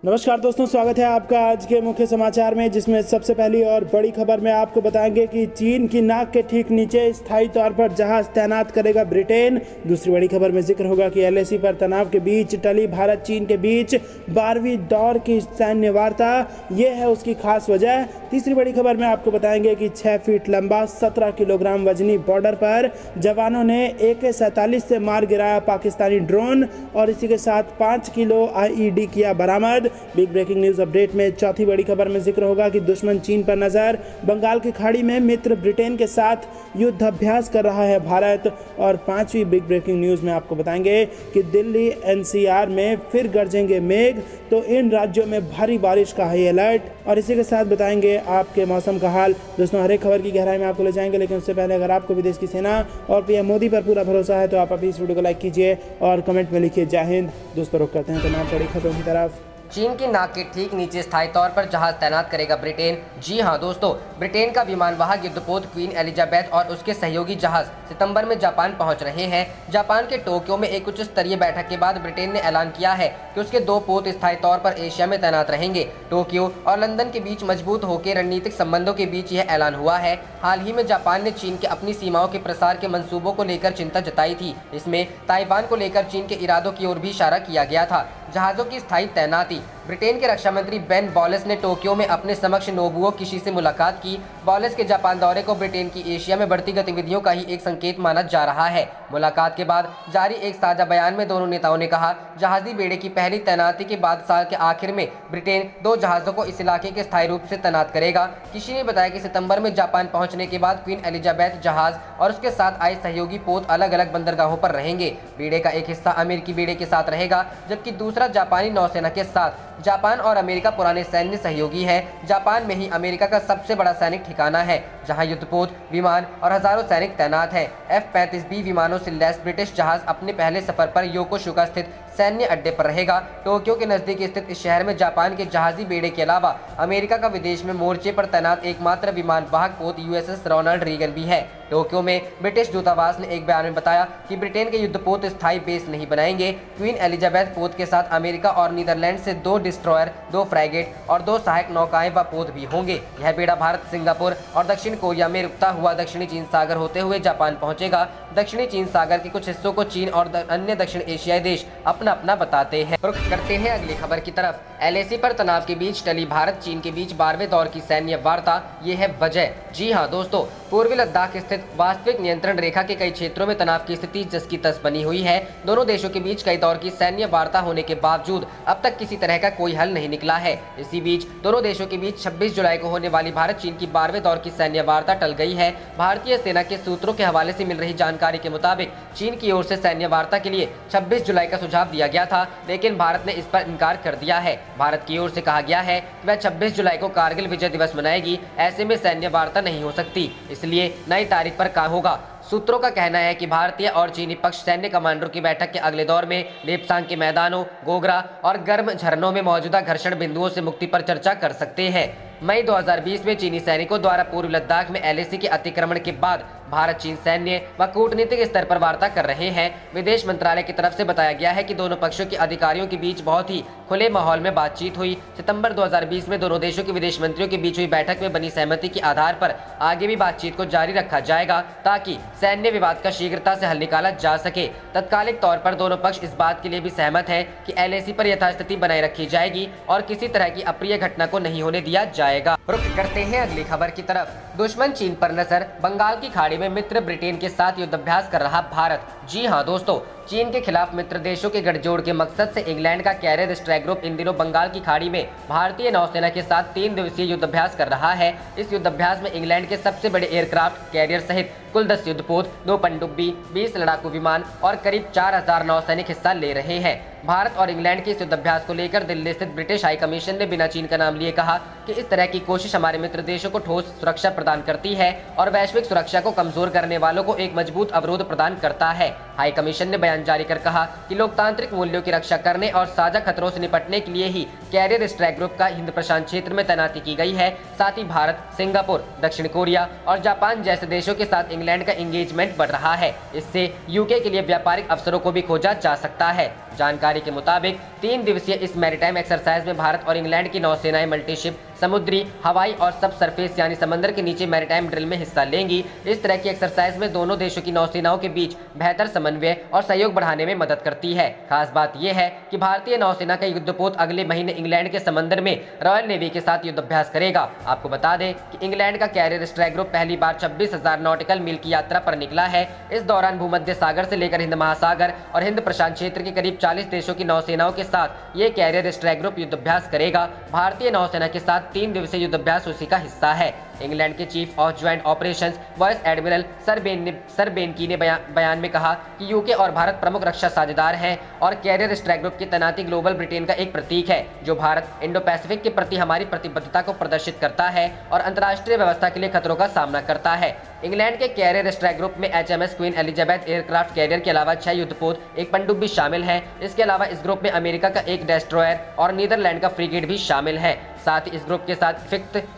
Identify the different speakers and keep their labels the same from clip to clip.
Speaker 1: नमस्कार दोस्तों, स्वागत है आपका आज के मुख्य समाचार में, जिसमें सबसे पहली और बड़ी खबर में आपको बताएंगे कि चीन की नाक के ठीक नीचे स्थायी तौर पर जहाज तैनात करेगा ब्रिटेन। दूसरी बड़ी खबर में जिक्र होगा कि एलएसी पर तनाव के बीच टली भारत चीन के बीच 12वीं दौर की सैन्य वार्ता, ये है उसकी खास वजह। तीसरी बड़ी खबर में आपको बताएंगे कि 6 फीट लंबा 17 किलोग्राम वजनी बॉर्डर पर जवानों ने AK-47 से मार गिराया पाकिस्तानी ड्रोन, और इसी के साथ 5 किलो IED किया बरामद। बिग ब्रेकिंग न्यूज अपडेट में चौथी बड़ी खबर में जिक्र होगा कि दुश्मन चीन पर नजर, बंगाल की खाड़ी में मित्र ब्रिटेन के साथ युद्ध अभ्यास कर रहा है भारत। और पांचवी बिग ब्रेकिंग न्यूज में आपको बताएंगे कि दिल्ली NCR में फिर गरजेंगे मेघ, तो इन राज्यों में भारी बारिश का हाई अलर्ट। और इसी के साथ बताएंगे आपके मौसम का हाल। दोस्तों, हर एक खबर की गहराई में आपको ले जाएंगे, लेकिन उससे पहले अगर आपको भी देश की सेना और PM मोदी पर पूरा भरोसा है तो आप अभी इस वीडियो को लाइक कीजिए और कमेंट में लिखिए जय हिंद। दोस्तों, रुक करते हैं तमाम बड़ी खबरों की तरफ।
Speaker 2: चीन की नाक के ठीक नीचे स्थायी तौर पर जहाज तैनात करेगा ब्रिटेन। जी हां दोस्तों, ब्रिटेन का विमानवाहक युद्धपोत क्वीन एलिजाबेथ और उसके सहयोगी जहाज सितंबर में जापान पहुंच रहे हैं। जापान के टोक्यो में एक उच्च स्तरीय बैठक के बाद ब्रिटेन ने ऐलान किया है कि उसके 2 पोत स्थायी तौर पर एशिया में तैनात रहेंगे। टोक्यो और लंदन के बीच मजबूत होकर रणनीतिक संबंधों के बीच यह ऐलान हुआ है। हाल ही में जापान ने चीन के अपनी सीमाओं के प्रसार के मंसूबों को लेकर चिंता जताई थी। इसमें ताइवान को लेकर चीन के इरादों की ओर भी इशारा किया गया था। जहाजों की स्थायी तैनाती। ब्रिटेन के रक्षा मंत्री बेन बॉलेस ने टोक्यो में अपने समक्ष नोबुओ किशी से मुलाकात की। बॉलेस के जापान दौरे को ब्रिटेन की एशिया में बढ़ती गतिविधियों का ही एक संकेत माना जा रहा है। मुलाकात के बाद जारी एक साझा बयान में दोनों नेताओं ने कहा, जहाजी बेड़े की पहली तैनाती के बाद साल के आखिर में ब्रिटेन 2 जहाजों को इस इलाके के स्थायी रूप से तैनात करेगा। किशी ने बताया कि सितंबर में जापान पहुंचने के बाद क्वीन एलिजाबेथ जहाज और उसके साथ आए सहयोगी पोत अलग अलग बंदरगाहों पर रहेंगे। बेड़े का एक हिस्सा अमेरिकी बेड़े के साथ रहेगा, जबकि दूसरा जापानी नौसेना के साथ। जापान और अमेरिका पुराने सैन्य सहयोगी हैं। जापान में ही अमेरिका का सबसे बड़ा सैनिक ठिकाना है, जहां युद्धपोत, विमान और हजारों सैनिक तैनात हैं। F-35B विमानों से लैस ब्रिटिश जहाज अपने पहले सफर पर योकोसुका स्थित सैन्य अड्डे पर रहेगा। टोक्यो के नजदीक स्थित इस शहर में जापान के जहाजी बेड़े के अलावा अमेरिका का विदेश में मोर्चे पर तैनात एकमात्र विमानवाहक पोत USS रोनाल्ड रीगन भी है। टोक्यो में ब्रिटिश दूतावास ने एक बयान में बताया कि ब्रिटेन के युद्धपोत स्थायी बेस नहीं बनाएंगे। क्वीन एलिजाबेथ पोत के साथ अमेरिका और नीदरलैंड से 2 डिस्ट्रॉयर, 2 फ्रैगेट और 2 सहायक नौकाएं व पोत भी होंगे। यह बेड़ा भारत, सिंगापुर और दक्षिण कोरिया में रुकता हुआ दक्षिणी चीन सागर होते हुए जापान पहुंचेगा। दक्षिणी चीन सागर के कुछ हिस्सों को चीन और अन्य दक्षिण एशियाई देश अपना अपना बताते हैं। रुख करते हैं अगली खबर की तरफ। LAC पर तनाव के बीच टली भारत चीन के बीच 12वें दौर की सैन्य वार्ता, ये है वजह। जी हां दोस्तों, पूर्वी लद्दाख स्थित वास्तविक नियंत्रण रेखा के कई क्षेत्रों में तनाव की स्थिति जस की तस बनी हुई है। दोनों देशों के बीच कई दौर की सैन्य वार्ता होने के बावजूद अब तक किसी तरह का कोई हल नहीं निकला है। इसी बीच दोनों देशों के बीच 26 जुलाई को होने वाली भारत चीन की 12वें दौर की सैन्य वार्ता टल गई है। भारतीय सेना के सूत्रों के हवाले से मिल रही जानकारी के मुताबिक चीन की ओर से सैन्य वार्ता के लिए 26 जुलाई का सुझाव दिया गया था, लेकिन भारत ने इस पर इनकार कर दिया है। भारत की ओर से कहा गया है कि वह 26 जुलाई को कारगिल विजय दिवस मनाएगी। ऐसे में सैन्य वार्ता नहीं हो सकती, इसलिए नई तारीख पर काम होगा। सूत्रों का कहना है कि भारतीय और चीनी पक्ष सैन्य कमांडरों की बैठक के अगले दौर में लेपसांग के मैदानों, गोगरा और गर्म झरनों में मौजूदा घर्षण बिंदुओं से मुक्ति पर चर्चा कर सकते हैं। मई 2020 में चीनी सैनिकों द्वारा पूर्वी लद्दाख में LAC के अतिक्रमण के बाद भारत चीन सैन्य व कूटनीतिक स्तर पर वार्ता कर रहे हैं। विदेश मंत्रालय की तरफ से बताया गया है कि दोनों पक्षों के अधिकारियों के बीच बहुत ही खुले माहौल में बातचीत हुई। सितंबर 2020 में दोनों देशों के विदेश मंत्रियों के बीच हुई बैठक में बनी सहमति के आधार पर आगे भी बातचीत को जारी रखा जाएगा, ताकि सैन्य विवाद का शीघ्रता से हल निकाला जा सके। तत्कालिक तौर पर दोनों पक्ष इस बात के लिए भी सहमत है कि LAC पर यथास्थिति बनाए रखी जाएगी और किसी तरह की अप्रिय घटना को नहीं होने दिया जाएगा। रुख करते हैं अगली खबर की तरफ। दुश्मन चीन पर नजर, बंगाल की खाड़ी में मित्र ब्रिटेन के साथ युद्धाभ्यास कर रहा भारत। जी हां दोस्तों, चीन के खिलाफ मित्र देशों के गठजोड़ के मकसद से इंग्लैंड का कैरियर स्ट्राइक ग्रुप इन दिनों बंगाल की खाड़ी में भारतीय नौसेना के साथ 3 दिवसीय युद्धाभ्यास कर रहा है। इस युद्धाभ्यास में इंग्लैंड के सबसे बड़े एयरक्राफ्ट कैरियर सहित कुल 10 युद्धपोत, 2 पनडुब्बी, 20 लड़ाकू विमान और करीब 4000 नौसैनिक हिस्सा ले रहे हैं। भारत और इंग्लैंड के इस युद्धाभ्यास को लेकर दिल्ली स्थित ब्रिटिश हाई कमीशन ने बिना चीन का नाम लिए कहा कि इस तरह की कोशिश हमारे मित्र देशों को ठोस सुरक्षा प्रदान करती है और वैश्विक सुरक्षा को कमजोर करने वालों को एक मजबूत अवरोध प्रदान करता है। हाई कमीशन ने बयान जारी कर कहा कि लोकतांत्रिक मूल्यों की रक्षा करने और साझा खतरों से निपटने के लिए ही कैरियर स्ट्राइक ग्रुप का हिंद प्रशांत क्षेत्र में तैनाती की गई है। साथ ही भारत, सिंगापुर, दक्षिण कोरिया और जापान जैसे देशों के साथ इंग्लैंड का एंगेजमेंट बढ़ रहा है। इससे यूके के लिए व्यापारिक अवसरों को भी खोजा जा सकता है। जानकारी के मुताबिक 3 दिवसीय इस मैरीटाइम एक्सरसाइज में भारत और इंग्लैंड की नौसेनाएं मल्टीशिप, समुद्री, हवाई और सब सरफेस यानी समंदर के नीचे मैरीटाइम ड्रिल में हिस्सा लेंगी। इस तरह की एक्सरसाइज में दोनों देशों की नौसेनाओं के बीच बेहतर समन्वय और सहयोग बढ़ाने में मदद करती है। खास बात यह है कि भारतीय नौसेना का युद्धपोत अगले महीने इंग्लैंड के समंदर में रॉयल नेवी के साथ युद्धाभ्यास करेगा। आपको बता दें कि इंग्लैंड का कैरियर स्ट्राइक ग्रुप पहली बार 26,000 नॉटिकल मील की यात्रा पर निकला है। इस दौरान भूमध्य सागर से लेकर हिंद महासागर और हिंद प्रशांत क्षेत्र के करीब 40 देशों की नौसेनाओं के साथ ये कैरियर स्ट्राइक ग्रुप युद्धाभ्यास करेगा। भारतीय नौसेना के साथ 3 दिवसीय युद्धाभ्यास उसी का हिस्सा है। इंग्लैंड के chief of joint operations vice admiral sir Ben Key ने बयान में कहा कि यूके और भारत प्रमुख रक्षा साझेदार हैं और कैरियर स्ट्राइक ग्रुप की तैनाती ग्लोबल ब्रिटेन का एक प्रतीक है, जो भारत इंडो पैसिफिक के प्रति हमारी प्रतिबद्धता को प्रदर्शित करता है और अंतर्राष्ट्रीय व्यवस्था के लिए खतरों का सामना करता है। इंग्लैंड के कैरियर स्ट्राइक ग्रुप में HMS queen Elizabeth aircraft carrier के अलावा 6 युद्धपोत, एक पनडुब्बी शामिल है। इसके अलावा इस ग्रुप में अमेरिका का एक डेस्ट्रॉयर और नीदरलैंड का फ्रिगेट भी शामिल है। साथ ही इस ग्रुप के साथ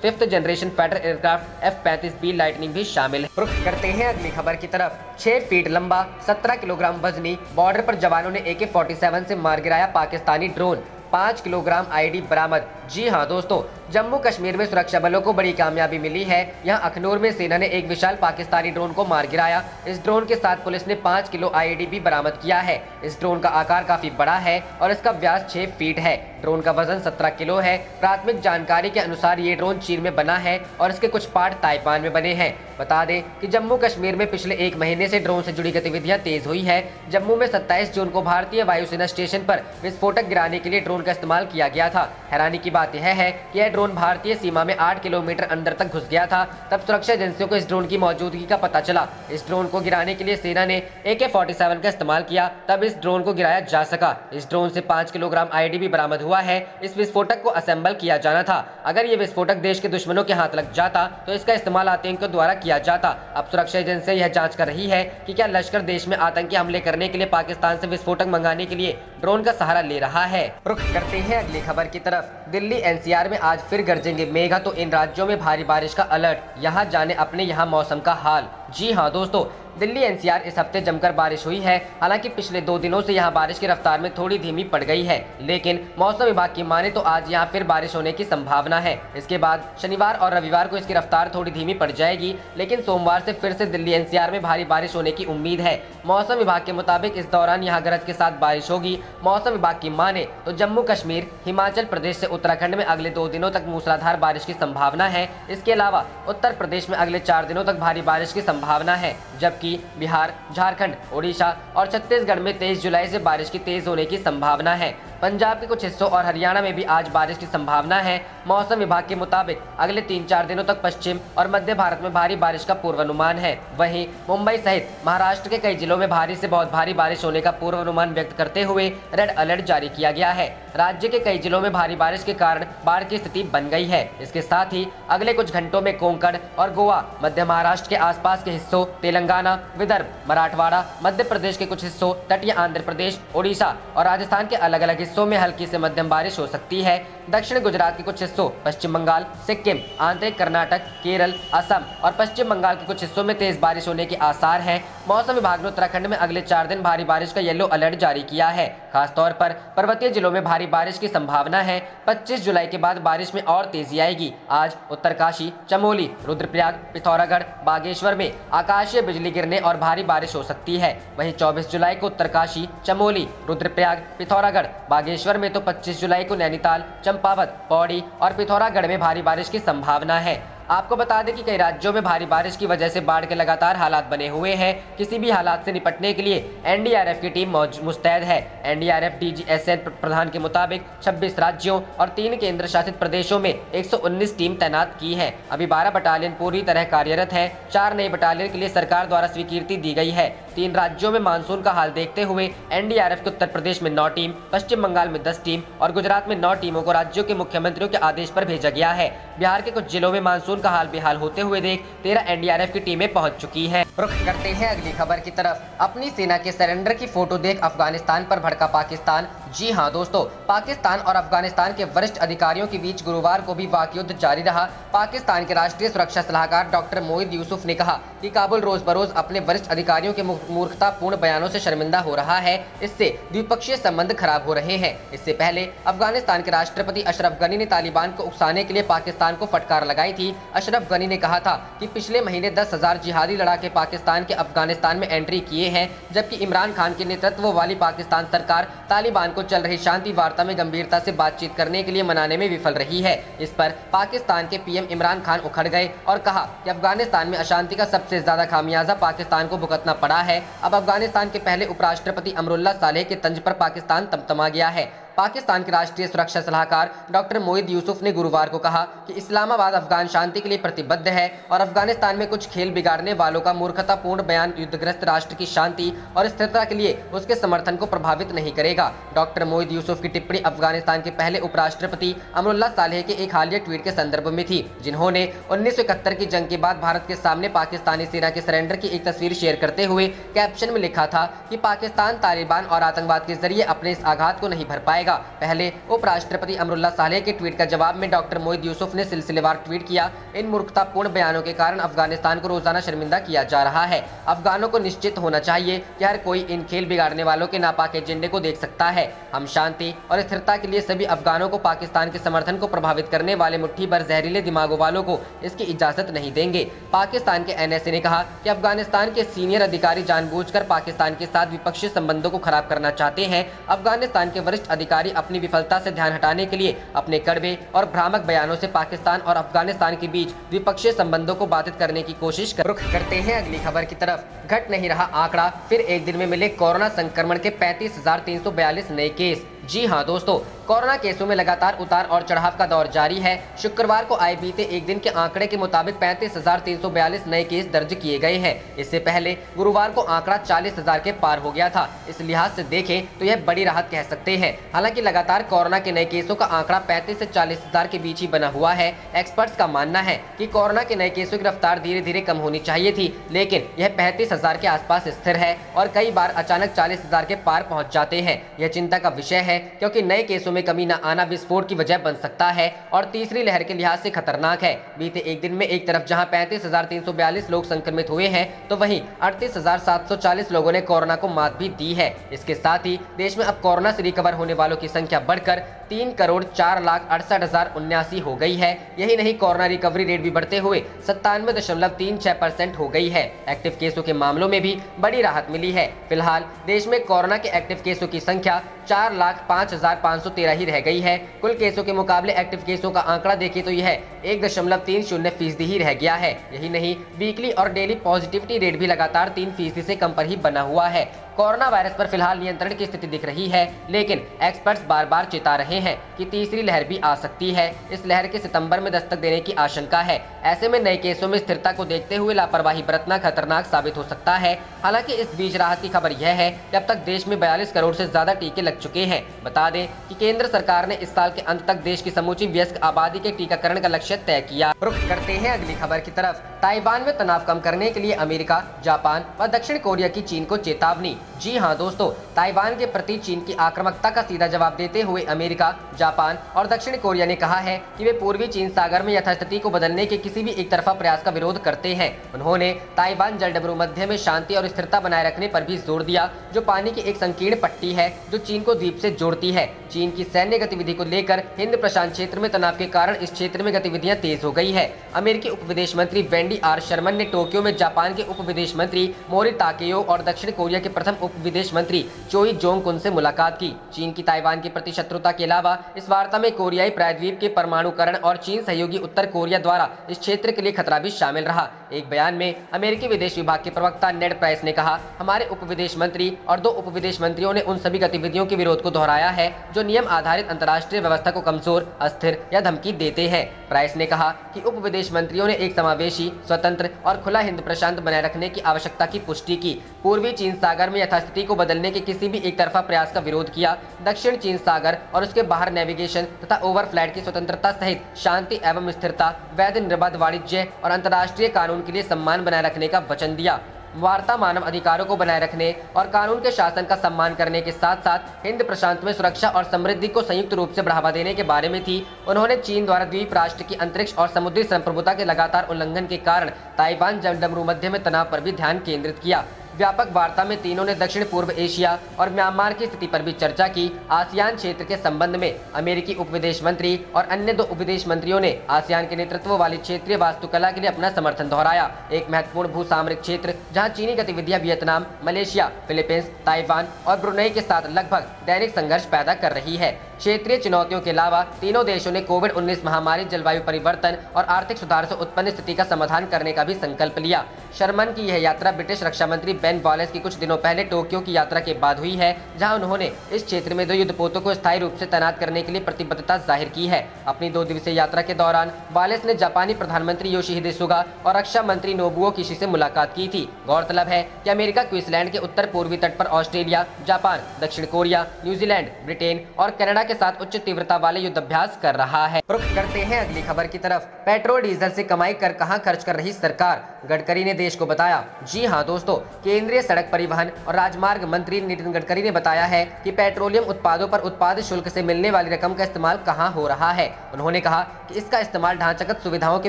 Speaker 2: fifth generation fighter aircraft F-35B lightning भी शामिल है। रुख करते हैं अगली खबर की तरफ। 6 फीट लंबा 17 किलोग्राम वजनी बॉर्डर पर जवानों ने AK-47 से मार गिराया पाकिस्तानी ड्रोन, 5 किलोग्राम IED बरामद। जी हां दोस्तों, जम्मू कश्मीर में सुरक्षा बलों को बड़ी कामयाबी मिली है। यहां अखनूर में सेना ने एक विशाल पाकिस्तानी ड्रोन को मार गिराया। इस ड्रोन के साथ पुलिस ने 5 किलो IED भी बरामद किया है। इस ड्रोन का आकार काफी बड़ा है और इसका व्यास 6 फीट है। ड्रोन का वजन 17 किलो है। प्राथमिक जानकारी के अनुसार ये ड्रोन चीन में बना है और इसके कुछ पार्ट ताइवान में बने हैं। बता दें कि जम्मू कश्मीर में पिछले 1 महीने से ड्रोन से जुड़ी गतिविधियां तेज हुई है। जम्मू में 27 जून को भारतीय वायुसेना स्टेशन पर विस्फोटक गिराने के लिए ड्रोन का इस्तेमाल किया गया था। हैरानी की बात यह है कि यह ड्रोन भारतीय सीमा में 8 किलोमीटर अंदर तक घुस गया था। तब सुरक्षा एजेंसियों को इस ड्रोन की मौजूदगी का पता चला। इस ड्रोन को गिराने के लिए सेना ने AK-47 का इस्तेमाल किया, तब इस ड्रोन को गिराया जा सका। इस ड्रोन से 5 किलोग्राम IED भी बरामद हुआ है। इस विस्फोटक को असेंबल किया जाना था। अगर ये विस्फोटक देश के दुश्मनों के हाथ लग जाता तो इसका इस्तेमाल आतंकियों द्वारा किया जाता। अब सुरक्षा एजेंसी यह जांच कर रही है कि क्या लश्कर देश में आतंकी हमले करने के लिए पाकिस्तान से विस्फोटक मंगाने के लिए ड्रोन का सहारा ले रहा है। रुख करते हैं अगली खबर की तरफ। दिल्ली NCR में आज फिर गरजेंगे मेघ, तो इन राज्यों में भारी बारिश का अलर्ट। यहाँ जाने अपने यहाँ मौसम का हाल। जी हाँ दोस्तों, दिल्ली NCR इस हफ्ते जमकर बारिश हुई है। हालांकि पिछले 2 दिनों से यहाँ बारिश की रफ्तार में थोड़ी धीमी पड़ गई है, लेकिन मौसम विभाग की माने तो आज यहाँ फिर बारिश होने की संभावना है। इसके बाद शनिवार और रविवार को इसकी रफ्तार थोड़ी धीमी पड़ जाएगी, लेकिन सोमवार से फिर से दिल्ली NCR में भारी बारिश होने की उम्मीद है। मौसम विभाग के मुताबिक इस दौरान यहाँ गरज के साथ बारिश होगी। मौसम विभाग की माने तो जम्मू कश्मीर, हिमाचल प्रदेश से उत्तराखंड में अगले 2 दिनों तक मूसलाधार बारिश की संभावना है। इसके अलावा उत्तर प्रदेश में अगले 4 दिनों तक भारी बारिश की संभावना है, जबकि बिहार, झारखंड, ओडिशा और छत्तीसगढ़ में 23 जुलाई से बारिश की तेज होने की संभावना है। पंजाब के कुछ हिस्सों और हरियाणा में भी आज बारिश की संभावना है। मौसम विभाग के मुताबिक अगले 3-4 दिनों तक पश्चिम और मध्य भारत में भारी बारिश का पूर्वानुमान है। वहीं मुंबई सहित महाराष्ट्र के कई जिलों में भारी से बहुत भारी बारिश होने का पूर्वानुमान व्यक्त करते हुए रेड अलर्ट जारी किया गया है। राज्य के कई जिलों में भारी बारिश के कारण बाढ़ की स्थिति बन गई है। इसके साथ ही अगले कुछ घंटों में कोंकण और गोवा, मध्य महाराष्ट्र के आसपास के हिस्सों, तेलंगाना, विदर्भ, मराठवाड़ा, मध्य प्रदेश के कुछ हिस्सों, तटीय आंध्र प्रदेश, ओडिशा और राजस्थान के अलग अलग हिस्सों में हल्की से मध्यम बारिश हो सकती है। दक्षिण गुजरात के कुछ हिस्सों, पश्चिम बंगाल, सिक्किम, आंतरिक कर्नाटक, केरल, असम और पश्चिम बंगाल के कुछ हिस्सों में तेज बारिश होने के आसार हैं। मौसम विभाग ने उत्तराखंड में अगले 4 दिन भारी बारिश का येलो अलर्ट जारी किया है। खासतौर पर पर्वतीय जिलों में भारी बारिश की संभावना है। 25 जुलाई के बाद बारिश में और तेजी आएगी। आज उत्तरकाशी, चमोली, रुद्रप्रयाग, पिथौरागढ़, बागेश्वर में आकाशीय बिजली गिरने और भारी बारिश हो सकती है। वहीं 24 जुलाई को उत्तरकाशी, चमोली, रुद्रप्रयाग, पिथौरागढ़, बागेश्वर में तो 25 जुलाई को नैनीताल, चंपावत, पौड़ी और पिथौरागढ़ में भारी बारिश की संभावना है। आपको बता दें कि कई राज्यों में भारी बारिश की वजह से बाढ़ के लगातार हालात बने हुए हैं। किसी भी हालात से निपटने के लिए NDRF की टीम मुस्तैद है। NDRF DG SN प्रधान के मुताबिक 26 राज्यों और 3 केंद्र शासित प्रदेशों में 119 टीम तैनात की है। अभी 12 बटालियन पूरी तरह कार्यरत है। 4 नए बटालियन के लिए सरकार द्वारा स्वीकृति दी गई है। 3 राज्यों में मानसून का हाल देखते हुए NDRF के उत्तर प्रदेश में 9 टीम, पश्चिम बंगाल में 10 टीम और गुजरात में 9 टीमों को राज्यों के मुख्यमंत्रियों के आदेश पर भेजा गया है। बिहार के कुछ जिलों में मानसून का हाल बेहाल होते हुए देख 13 NDRF की टीमें पहुंच चुकी हैं। रुख करते हैं अगली खबर की तरफ। अपनी सेना के सरेंडर की फोटो देख अफगानिस्तान पर भड़का पाकिस्तान, जी हां दोस्तों, पाकिस्तान और अफगानिस्तान के वरिष्ठ अधिकारियों के बीच गुरुवार को भी वाकयुद्ध जारी रहा। पाकिस्तान के राष्ट्रीय सुरक्षा सलाहकार डॉक्टर मोईद यूसुफ ने कहा कि काबुल रोज बरोज अपने वरिष्ठ अधिकारियों के मूर्खतापूर्ण बयानों से शर्मिंदा हो रहा है। इससे द्विपक्षीय संबंध खराब हो रहे हैं। इससे पहले अफगानिस्तान के राष्ट्रपति अशरफ गनी ने तालिबान को उकसाने के लिए पाकिस्तान को फटकार लगाई थी। अशरफ गनी ने कहा था कि पिछले महीने 10,000 जिहादी लड़ाके पाकिस्तान के अफगानिस्तान में एंट्री किए हैं, जबकि इमरान खान के नेतृत्व वाली पाकिस्तान सरकार तालिबान को चल रही शांति वार्ता में गंभीरता से बातचीत करने के लिए मनाने में विफल रही है। इस पर पाकिस्तान के पीएम इमरान खान उखड़ गए और कहा कि अफगानिस्तान में अशांति का सबसे ज्यादा खामियाजा पाकिस्तान को भुगतना पड़ा है। अब अफगानिस्तान के पहले उपराष्ट्रपति अमरुल्लाह सालेह के तंज पर पाकिस्तान तमतमा गया है। पाकिस्तान के राष्ट्रीय सुरक्षा सलाहकार डॉक्टर मोईद यूसुफ ने गुरुवार को कहा कि इस्लामाबाद अफगान शांति के लिए प्रतिबद्ध है और अफगानिस्तान में कुछ खेल बिगाड़ने वालों का मूर्खतापूर्ण बयान युद्धग्रस्त राष्ट्र की शांति और स्थिरता के लिए उसके समर्थन को प्रभावित नहीं करेगा। डॉक्टर मोईद यूसुफ की टिप्पणी अफगानिस्तान के पहले उपराष्ट्रपति अमरुल्लाह सालेह के एक हालिया ट्वीट के संदर्भ में थी, जिन्होंने 1971 की जंग के बाद भारत के सामने पाकिस्तानी सेना के सरेंडर की एक तस्वीर शेयर करते हुए कैप्शन में लिखा था कि पाकिस्तान तालिबान और आतंकवाद के जरिए अपने इस आघात को नहीं भर पाएगा। पहले उपराष्ट्रपति अमरुल्लाह सालेह के ट्वीट का जवाब में डॉक्टर मोईद यूसुफ ने सिलसिलेवार ट्वीट किया। इन मूर्खतापूर्ण बयानों के कारण अफगानिस्तान को रोजाना शर्मिंदा किया जा रहा है। अफगानों को निश्चित होना चाहिए कि हर कोई इन खेल बिगाड़ने वालों के नापाक एजेंडे को देख सकता है। हम शांति और स्थिरता के लिए सभी अफगानों को पाकिस्तान के समर्थन को प्रभावित करने वाले मुट्ठी भर जहरीले दिमागों वालों को इसकी इजाजत नहीं देंगे। पाकिस्तान के एनएसए ने कहा कि अफगानिस्तान के सीनियर अधिकारी जानबूझकर पाकिस्तान के साथ द्विपक्षीय संबंधों को खराब करना चाहते हैं। अफगानिस्तान के वरिष्ठ अधिकारी अपनी विफलता से ध्यान हटाने के लिए अपने कड़वे और भ्रामक बयानों से पाकिस्तान और अफगानिस्तान के बीच द्विपक्षीय संबंधों को बाधित करने की कोशिश रुख करते हैं अगली खबर की तरफ। घट नहीं रहा आंकड़ा, फिर एक दिन में मिले कोरोना संक्रमण के 35,342 नए केस। जी हां दोस्तों, कोरोना केसों में लगातार उतार और चढ़ाव का दौर जारी है। शुक्रवार को आए बीते एक दिन के आंकड़े के मुताबिक 35,342 नए केस दर्ज किए गए हैं। इससे पहले गुरुवार को आंकड़ा 40,000 के पार हो गया था। इस लिहाज से देखें तो यह बड़ी राहत कह सकते हैं। हालांकि लगातार कोरोना के नए केसों का आंकड़ा 35 से 40,000 के बीच ही बना हुआ है। एक्सपर्ट्स का मानना है कि कोरोना के नए केसों की रफ्तार धीरे धीरे कम होनी चाहिए थी, लेकिन यह 35,000 के आसपास स्थिर है और कई बार अचानक 40,000 के पार पहुंच जाते हैं। यह चिंता का विषय है, क्योंकि नए केसों में कमी न आना विस्फोट की वजह बन सकता है और तीसरी लहर के लिहाज से खतरनाक है। बीते एक दिन में एक तरफ जहां 35,342 लोग संक्रमित हुए हैं, तो वहीं 38,740 लोगों ने कोरोना को मात भी दी है। इसके साथ ही देश में अब कोरोना से रिकवर होने वालों की संख्या बढ़कर 3,04,68,079 हो गई है। यही नहीं, कोरोना रिकवरी रेट भी बढ़ते हुए 97.36% हो गई है। एक्टिव केसों के मामलों में भी बड़ी राहत मिली है। फिलहाल देश में कोरोना के एक्टिव केसों की संख्या 4,05,513 ही रह गई है। कुल केसों के मुकाबले एक्टिव केसों का आंकड़ा देखें तो यह 1.30% ही रह गया है। यही नहीं, वीकली और डेली पॉजिटिविटी रेट भी लगातार 3% से कम पर ही बना हुआ है। कोरोना वायरस पर फिलहाल नियंत्रण की स्थिति दिख रही है, लेकिन एक्सपर्ट्स बार बार चेता रहे हैं कि तीसरी लहर भी आ सकती है। इस लहर के सितंबर में दस्तक देने की आशंका है। ऐसे में नए केसों में स्थिरता को देखते हुए लापरवाही बरतना खतरनाक साबित हो सकता है। हालांकि इस बीच राहत की खबर यह है कि अब तक देश में 42 करोड़ से ज्यादा टीके लग चुके हैं। बता दें कि केंद्र सरकार ने इस साल के अंत तक देश की समूची वयस्क आबादी के टीकाकरण का लक्ष्य तय किया। रुख करते हैं अगली खबर की तरफ। ताइवान में तनाव कम करने के लिए अमेरिका, जापान व दक्षिण कोरिया की चीन को चेतावनी। जी हां दोस्तों, ताइवान के प्रति चीन की आक्रामकता का सीधा जवाब देते हुए अमेरिका, जापान और दक्षिण कोरिया ने कहा है कि वे पूर्वी चीन सागर में यथास्थिति को बदलने के किसी भी एक तरफा प्रयास का विरोध करते हैं। उन्होंने ताइवान जलडमरू मध्य में शांति और स्थिरता बनाए रखने पर भी जोर दिया, जो पानी की एक संकीर्ण पट्टी है जो चीन को द्वीप से जोड़ती है। चीन की सैन्य गतिविधि को लेकर हिंद प्रशांत क्षेत्र में तनाव के कारण इस क्षेत्र में गतिविधियां तेज हो गई है। अमेरिकी उप विदेश मंत्री वेंडी आर शर्मन ने टोक्यो में जापान के उप विदेश मंत्री मोरी ताकेयो और दक्षिण कोरिया के प्रथम उप विदेश मंत्री चोई जोंग कुन से मुलाकात की। चीन की ताइवान की प्रति शत्रुता के अलावा इस वार्ता में कोरियाई प्रायद्वीप के परमाणुकरण और चीन सहयोगी उत्तर कोरिया द्वारा इस क्षेत्र के लिए खतरा भी शामिल रहा। एक बयान में अमेरिकी विदेश विभाग के प्रवक्ता नेड प्राइस ने कहा, हमारे उप विदेश मंत्री और 2 उप विदेश मंत्रियों ने उन सभी गतिविधियों के विरोध को दोहराया है जो नियम आधारित अंतर्राष्ट्रीय व्यवस्था को कमजोर, अस्थिर या धमकी देते हैं। प्राइस ने कहा कि उप विदेश मंत्रियों ने एक समावेशी, स्वतंत्र और खुला हिंद प्रशांत बनाए रखने की आवश्यकता की पुष्टि की, पूर्वी चीन सागर में यथास्थिति को बदलने के किसी भी एक तरफा प्रयास का विरोध किया, दक्षिण चीन सागर और उसके बाहर नेविगेशन तथा ओवरफ्लाइट की स्वतंत्रता सहित शांति एवं स्थिरता, वैध निर्बाध वाणिज्य और अंतर्राष्ट्रीय कानून के लिए सम्मान बनाए रखने का वचन दिया। वार्ता, मानव अधिकारों को बनाए रखने और कानून के शासन का सम्मान करने के साथ साथ हिंद प्रशांत में सुरक्षा और समृद्धि को संयुक्त रूप से बढ़ावा देने के बारे में थी। उन्होंने चीन द्वारा द्वीप राष्ट्र की अंतरिक्ष और समुद्री संप्रभुता के लगातार उल्लंघन के कारण ताइवान डमरू मध्य में तनाव पर भी ध्यान केंद्रित किया। व्यापक वार्ता में तीनों ने दक्षिण पूर्व एशिया और म्यांमार की स्थिति पर भी चर्चा की। आसियान क्षेत्र के संबंध में अमेरिकी उप विदेश मंत्री और अन्य 2 उप विदेश मंत्रियों ने आसियान के नेतृत्व वाली क्षेत्रीय वास्तुकला के लिए अपना समर्थन दोहराया। एक महत्वपूर्ण भूसामरिक क्षेत्र जहां चीनी गतिविधियां वियतनाम, मलेशिया, फिलीपींस, ताइवान और ब्रुनेई के साथ लगभग दैनिक संघर्ष पैदा कर रही है। क्षेत्रीय चुनौतियों के अलावा तीनों देशों ने कोविड-19 महामारी, जलवायु परिवर्तन और आर्थिक सुधार से उत्पन्न स्थिति का समाधान करने का भी संकल्प लिया। शर्मन की यह यात्रा ब्रिटिश रक्षा मंत्री बेन वॉलेस की कुछ दिनों पहले टोक्यो की यात्रा के बाद हुई है, जहां उन्होंने इस क्षेत्र में 2 युद्धपोतों को स्थायी रूप से तैनात करने के लिए प्रतिबद्धता जाहिर की है। अपनी 2 दिवसीय यात्रा के दौरान वॉलेस ने जापानी प्रधानमंत्री योशिहिदे सुगा और रक्षा मंत्री नोबुओ किशी से मुलाकात की थी। गौरतलब है कि अमेरिका क्वींसलैंड के उत्तर पूर्वी तट पर ऑस्ट्रेलिया, जापान, दक्षिण कोरिया, न्यूजीलैंड, ब्रिटेन और कनाडा के साथ उच्च तीव्रता वाले युद्धाभ्यास कर रहा है। रुख करते हैं अगली खबर की तरफ। पेट्रोल डीजल से कमाई कर कहां खर्च कर रही सरकार, गडकरी ने देश को बताया। जी हां दोस्तों, केंद्रीय सड़क परिवहन और राजमार्ग मंत्री नितिन गडकरी ने बताया है कि पेट्रोलियम उत्पादों पर उत्पाद शुल्क से मिलने वाली रकम का इस्तेमाल कहां हो रहा है। उन्होंने कहा कि इसका इस्तेमाल ढांचागत सुविधाओं के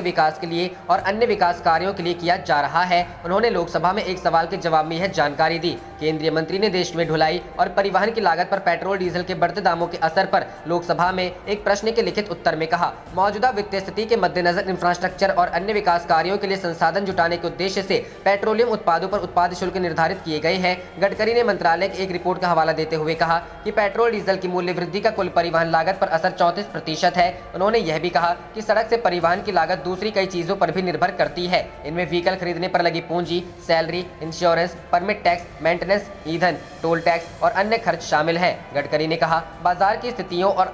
Speaker 2: विकास के लिए और अन्य विकास कार्यों के लिए किया जा रहा है। उन्होंने लोकसभा में एक सवाल के जवाब में यह जानकारी दी। केंद्रीय मंत्री ने देश में ढुलाई और परिवहन की लागत पर पेट्रोल डीजल के बढ़ते दामों के असर पर लोकसभा में एक प्रश्न के लिखित उत्तर में कहा, मौजूदा वित्तीय स्थिति के मद्देनजर इंफ्रास्ट्रक्चर और अन्य विकास कार्यों के लिए संसाधन जुटाने के उद्देश्य से पेट्रोलियम उत्पादों पर उत्पाद शुल्क निर्धारित किए गए हैं। गडकरी ने मंत्रालय की एक रिपोर्ट का हवाला देते हुए कहा कि पेट्रोल डीजल की मूल्य वृद्धि का कुल परिवहन लागत पर असर 34% है। उन्होंने यह भी कहा कि सड़क से परिवहन की लागत दूसरी कई चीजों पर भी निर्भर करती है। इनमें व्हीकल खरीदने पर लगी पूंजी, salary, insurance, permit tax, maintenance, ईंधन, टोल टैक्स और अन्य खर्च शामिल हैं। गडकरी ने कहा, बाजार की स्थितियों और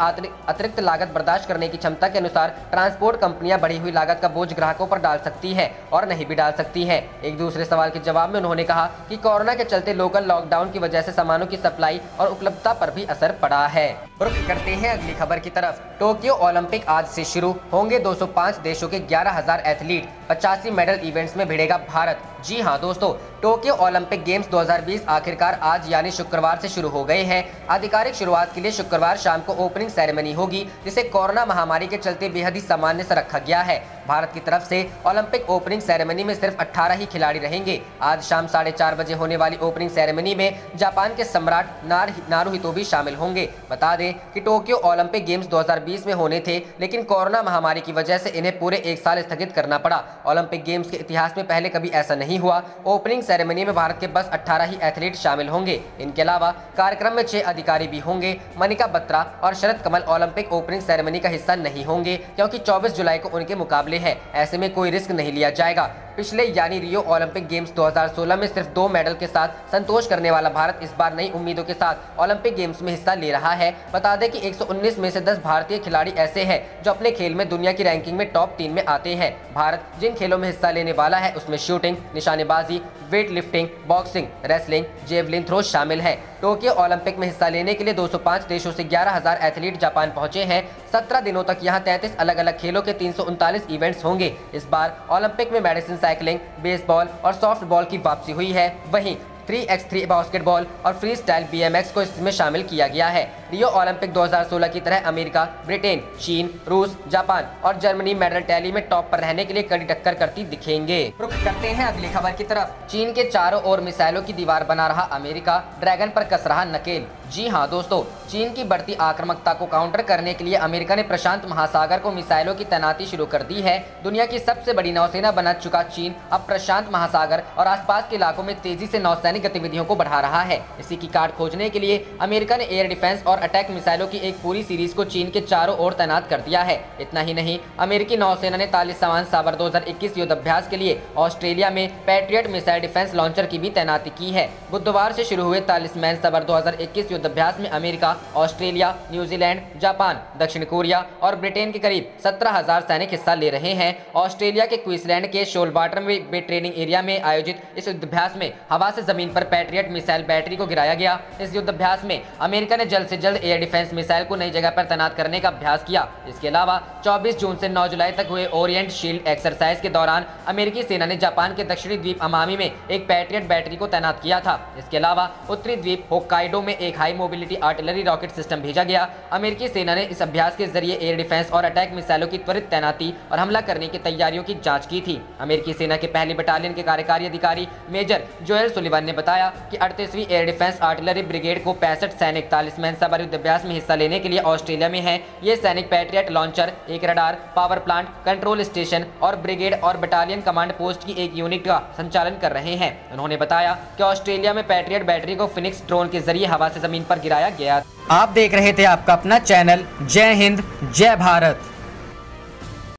Speaker 2: अतिरिक्त लागत बर्दाश्त करने की क्षमता के अनुसार ट्रांसपोर्ट कंपनियां बढ़ी हुई लागत का बोझ ग्राहकों पर डाल सकती है और नहीं भी डाल सकती है। एक दूसरे सवाल के जवाब में उन्होंने कहा कि कोरोना के चलते लोकल लॉकडाउन की वजह से सामानों की सप्लाई और उपलब्धता पर भी असर पड़ा है। रुख करते हैं अगली खबर की तरफ। टोक्यो ओलंपिक आज से शुरू होंगे। 205 देशों के 11,000 एथलीट, 85 मेडल इवेंट्स में भिड़ेगा भारत। जी हां दोस्तों, टोक्यो ओलंपिक गेम्स 2020 आखिरकार आज यानी शुक्रवार से शुरू हो गए हैं। आधिकारिक शुरुआत के लिए शुक्रवार शाम को ओपनिंग सेरेमनी होगी, जिसे कोरोना महामारी के चलते बेहद ही सामान्य से रखा गया है। भारत की तरफ से ओलंपिक ओपनिंग सेरेमनी में सिर्फ 18 ही खिलाड़ी रहेंगे। आज शाम 4:30 बजे होने वाली ओपनिंग सेरेमनी में जापान के सम्राट नारुहितो भी शामिल होंगे। बता दें कि टोक्यो ओलंपिक गेम्स 2020 में होने थे, लेकिन कोरोना महामारी की वजह से इन्हें पूरे 1 साल स्थगित करना पड़ा। ओलंपिक गेम्स के इतिहास में पहले कभी ऐसा नहीं हुआ। ओपनिंग सेरेमनी में भारत के बस 18 ही एथलीट शामिल होंगे। इनके अलावा कार्यक्रम में 6 अधिकारी भी होंगे। मनिका बत्रा और शरद कमल ओलंपिक ओपनिंग सेरेमनी का हिस्सा नहीं होंगे, क्योंकि 24 जुलाई को उनके मुकाबले है। ऐसे में कोई रिस्क नहीं लिया जाएगा। पिछले यानी रियो ओलंपिक गेम्स 2016 में सिर्फ 2 मेडल के साथ संतोष करने वाला भारत इस बार नई उम्मीदों के साथ ओलंपिक गेम्स में हिस्सा ले रहा है। बता दें कि 119 में से 10 भारतीय खिलाड़ी ऐसे हैं जो अपने खेल में दुनिया की रैंकिंग में टॉप 3 में आते हैं। भारत जिन खेलों में हिस्सा लेने वाला है उसमें शूटिंग, निशानेबाजी, weight lifting, boxing, wrestling, javelin throw शामिल है। टोक्यो ओलंपिक में हिस्सा लेने के लिए 205 देशों से 11,000 एथलीट जापान पहुंचे हैं। 17 दिनों तक यहां 33 अलग अलग खेलों के 339 इवेंट्स होंगे। इस बार ओलंपिक में मेडिसिन साइकिलिंग, बेसबॉल और सॉफ्टबॉल की वापसी हुई है। वहीं 3x3 बास्केटबॉल और फ्री स्टाइल BMX को इसमें शामिल किया गया है। रियो ओलंपिक 2016 की तरह अमेरिका, ब्रिटेन, चीन, रूस, जापान और जर्मनी मेडल टैली में टॉप पर रहने के लिए कड़ी टक्कर करती दिखेंगे। रुख करते हैं अगली खबर की तरफ। चीन के चारों ओर मिसाइलों की दीवार बना रहा अमेरिका, ड्रैगन पर कस रहा नकेल। जी हां दोस्तों, चीन की बढ़ती आक्रामकता को काउंटर करने के लिए अमेरिका ने प्रशांत महासागर को मिसाइलों की तैनाती शुरू कर दी है। दुनिया की सबसे बड़ी नौसेना बना चुका चीन अब प्रशांत महासागर और आसपास के इलाकों में तेजी से नौसैनिक गतिविधियों को बढ़ा रहा है। इसी की काट खोजने के लिए अमेरिका ने एयर डिफेंस और अटैक मिसाइलों की एक पूरी सीरीज को चीन के चारों ओर तैनात कर दिया है। इतना ही नहीं, अमेरिकी नौसेना ने तालिबान साबर 2021 युद्धाभ्यास के लिए ऑस्ट्रेलिया में पैट्रियट मिसाइल डिफेंस लॉन्चर की भी तैनाती की है। बुधवार से शुरू हुए तालिबान साबर 2021 युद्धाभ्यास में अमेरिका, ऑस्ट्रेलिया, न्यूजीलैंड, जापान, दक्षिण कोरिया और ब्रिटेन के करीब 17,000 सैनिक हिस्सा ले रहे हैं। ऑस्ट्रेलिया के क्वींसलैंड के शोलवाटर में ट्रेनिंग एरिया में आयोजित इस युद्धाभ्यास में हवा से जमीन पर पैट्रियट मिसाइल बैटरी को गिराया गया। इस युद्धाभ्यास में अमेरिका ने जल्द से जल्द एयर डिफेंस मिसाइल को नई जगह पर तैनात करने का अभ्यास किया। इसके अलावा 24 जून से 9 जुलाई तक हुए ओरिएंट शील्ड एक्सरसाइज के दौरान अमेरिकी सेना ने जापान के दक्षिणी द्वीप अमामी में एक पैट्रियट बैटरी को तैनात किया था। इसके अलावा उत्तरी द्वीप होक्काइडो में एक high mobility artillery rocket system भेजा गया। अमेरिकी सेना ने इस अभ्यास के जरिए एयर डिफेंस और अटैक मिसाइलों की त्वरित तैनाती और हमला करने की तैयारियों की जांच की थी। अमेरिकी सेना के पहली बटालियन के कार्यकारी अधिकारी मेजर जोएल सुलिवान ने बताया कि 38वीं एयर डिफेंस आर्टिलरी ब्रिगेड को 65 सैनिक 40 मेहनतसभर युद्ध अभ्यास में हिस्सा लेने के लिए ऑस्ट्रेलिया में है। ये सैनिक पैट्रियट लॉन्चर, एक radar, power plant, control station और ब्रिगेड और बटालियन कमांड पोस्ट की एक यूनिट का संचालन कर रहे हैं। उन्होंने बताया कि ऑस्ट्रेलिया में पैट्रियट बैटरी को फिनिक्स ड्रोन के जरिए हवा से जमीन पर गिराया गया। आप देख रहे थे आपका अपना चैनल जय हिंद जय भारत।